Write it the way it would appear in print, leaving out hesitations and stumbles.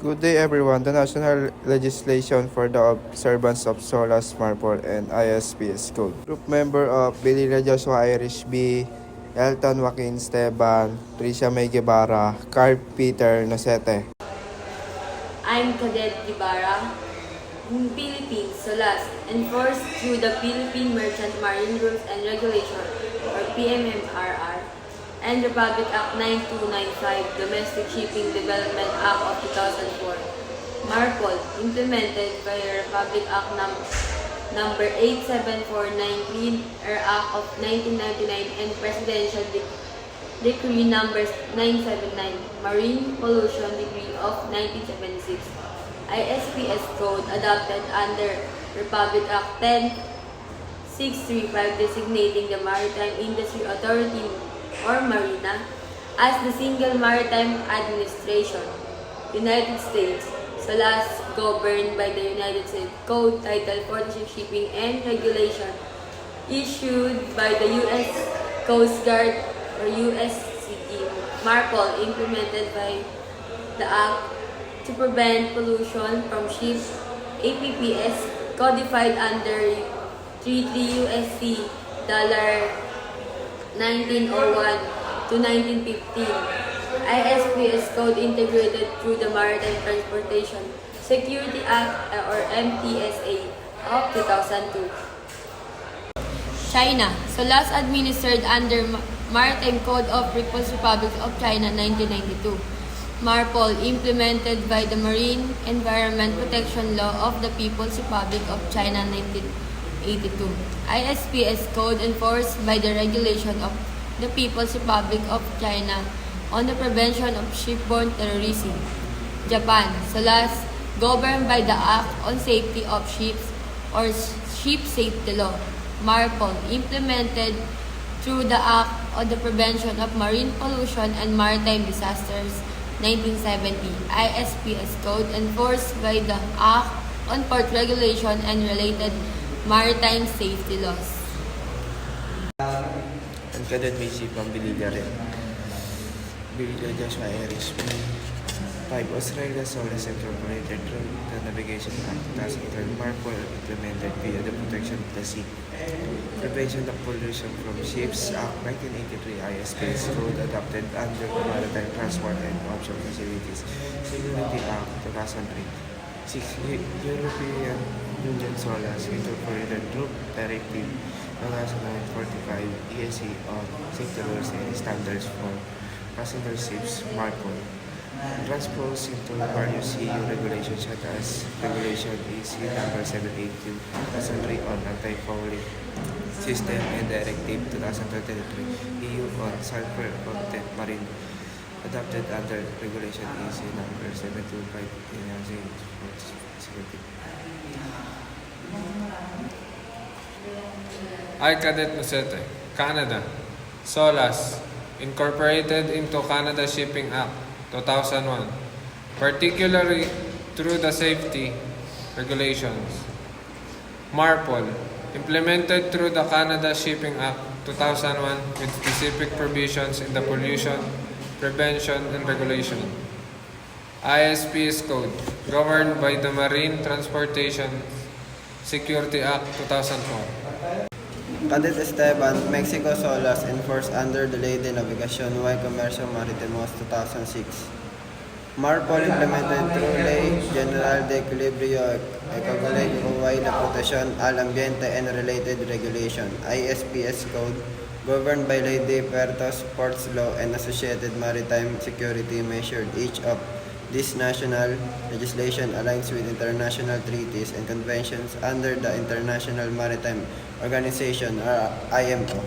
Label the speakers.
Speaker 1: Good day everyone. The national legislation for the observance of SOLAS, MARPOL, and ISPS Code. Group member of Belila Joshua Irish B, Elton Joaquin Esteban, Tricia May Guevara, Carl Peter Nocete.
Speaker 2: I'm Cadet Guevara. In Philippines, SOLAS, enforced through the Philippine Merchant Marine Rules and Regulation, or PMMRR, and Republic Act 9295, Domestic Shipping Development Act of 2004. MARPOL, implemented by Republic Act number 87419, Act of 1999, and Presidential Decree number 979, Marine Pollution Decree of 1976. ISPS Code adopted under Republic Act 10635, designating the Maritime Industry Authority or MARINA as the single maritime administration. United States, SOLAS, governed by the United States Code Title 46 Shipping and Regulation, issued by the U.S. Coast Guard or USCG. MARPOL, implemented by the Act to prevent pollution from ships. APPS, codified under 33 USC $1901 to 1915. ISPS Code integrated through the Maritime Transportation Security Act or MTSA of 2002. China, SOLAS, administered under Maritime Code of People's Republic of China 1992. MARPOL, implemented by the Marine Environment Protection Law of the People's Republic of China 1982. ISPS Code, enforced by the Regulation of the People's Republic of China on the prevention of shipborne terrorism. Japan, SOLAS, governed by the Act on Safety of Ships or Ship Safety Law. MARPOL, implemented through the Act on the Prevention of Marine Pollution and Maritime Disasters 1970. ISPS Code, enforced by the Act on Port Regulation and related maritime safety laws.
Speaker 1: Ang Cadet Macy Pambililla rin. Belila Joshua Irish B. 5. Australia SOLAS incorporated through the Navigation Act 2003. MARPOL, implemented via the Protection of the Sea. Prevention of Pollution from Ships Act 1983. ISPS Code adopted under Maritime Transport and Offshore Facilities Security Act 2003. 6. European Union SOLAS incorporated through Directive 2045 ESC on safety rules and standards for passenger ships. MARPOL transposed into various EU regulations such as Regulation EC number 782/2003 on anti-fouling system and Directive 2023 EU on sulfur content marine, adopted under Regulation EC number 725 enhancing security.
Speaker 3: I, Cadet Nocete, Canada, SOLAS, incorporated into Canada Shipping Act 2001, particularly through the safety regulations. MARPOL, implemented through the Canada Shipping Act 2001 with specific provisions in the Pollution Prevention and Regulation. ISPS Code, governed by the Marine Transportation Security Act 2004.
Speaker 4: Cadet Esteban, Mexico SOLAS, enforced under the Ley de Navegación y Comercio Marítimos 2006. MARPOL, implemented through Ley General de Equilibrio Económico y la Protección al Ambiente and related regulation. ISPS Code, governed by Ley de Puertos, Ports Law, and associated maritime security measures. Each of this national legislation aligns with international treaties and conventions under the International Maritime Organization or IMO.